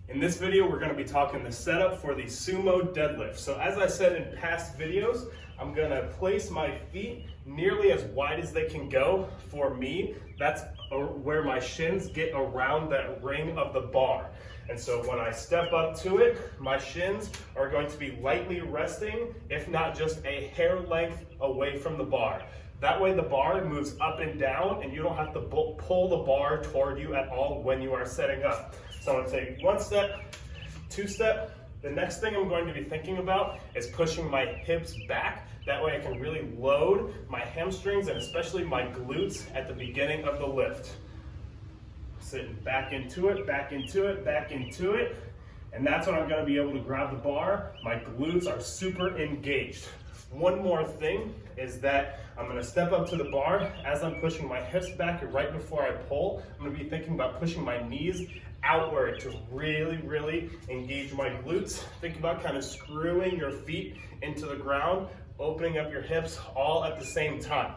In this video, we're going to be talking the setup for the Sumo deadlift. So as I said in past videos, I'm going to place my feet nearly as wide as they can go. For me, that's where my shins get around that ring of the bar. And so when I step up to it, my shins are going to be lightly resting, if not just a hair length away from the bar. That way the bar moves up and down and you don't have to pull the bar toward you at all when you are setting up. So I'm going to take one step, two step. The next thing I'm going to be thinking about is pushing my hips back. That way I can really load my hamstrings and especially my glutes at the beginning of the lift. Sitting back into it, back into it, back into it. And that's when I'm going to be able to grab the bar. My glutes are super engaged. One more thing is that I'm going to step up to the bar as I'm pushing my hips back, and right before I pull, I'm going to be thinking about pushing my knees outward to really engage my glutes. Think about kind of screwing your feet into the ground, opening up your hips all at the same time.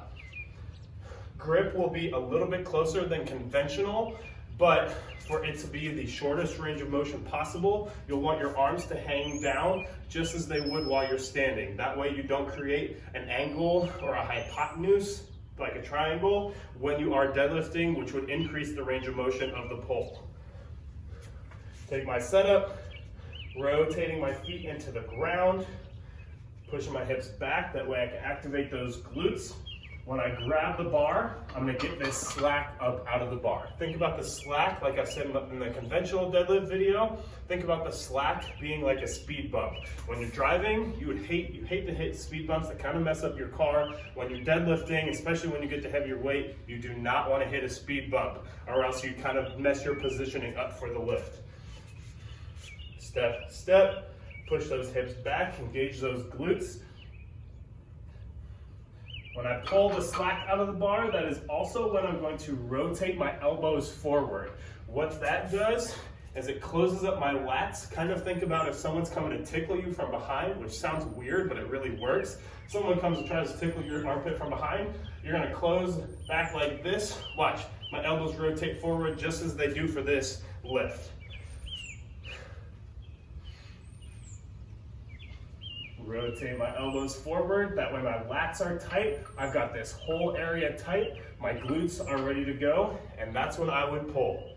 Grip will be a little bit closer than conventional, but for it to be the shortest range of motion possible, you'll want your arms to hang down just as they would while you're standing. That way you don't create an angle or a hypotenuse, like a triangle, when you are deadlifting, which would increase the range of motion of the pull. Take my setup, rotating my feet into the ground, pushing my hips back, that way I can activate those glutes. When I grab the bar, I'm going to get this slack up out of the bar. Think about the slack, like I said in the conventional deadlift video, think about the slack being like a speed bump. When you're driving, you hate to hit speed bumps that kind of mess up your car. When you're deadlifting, especially when you get to heavier weight, you do not want to hit a speed bump, or else you kind of mess your positioning up for the lift. Step, step, push those hips back, engage those glutes. When I pull the slack out of the bar, that is also when I'm going to rotate my elbows forward. What that does is it closes up my lats. Kind of think about if someone's coming to tickle you from behind, which sounds weird, but it really works. Someone comes and tries to tickle your armpit from behind, you're gonna close back like this. Watch, my elbows rotate forward just as they do for this lift. Rotate my elbows forward, that way my lats are tight. I've got this whole area tight, my glutes are ready to go, and that's when I would pull.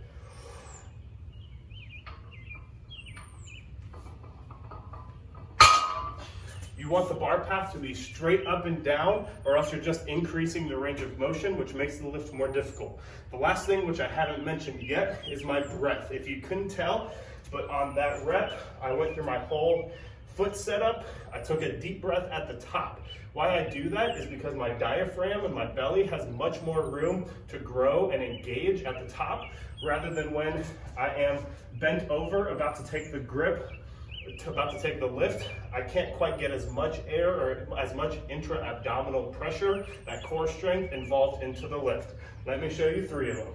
You want the bar path to be straight up and down, or else you're just increasing the range of motion, which makes the lift more difficult. The last thing, which I haven't mentioned yet, is my breath. If you couldn't tell, but on that rep, I went through my whole foot setup. I took a deep breath at the top. Why I do that is because my diaphragm and my belly has much more room to grow and engage at the top, rather than when I am bent over about to take the grip, about to take the lift. I can't quite get as much air or as much intra-abdominal pressure, that core strength involved into the lift. Let me show you 3 of them.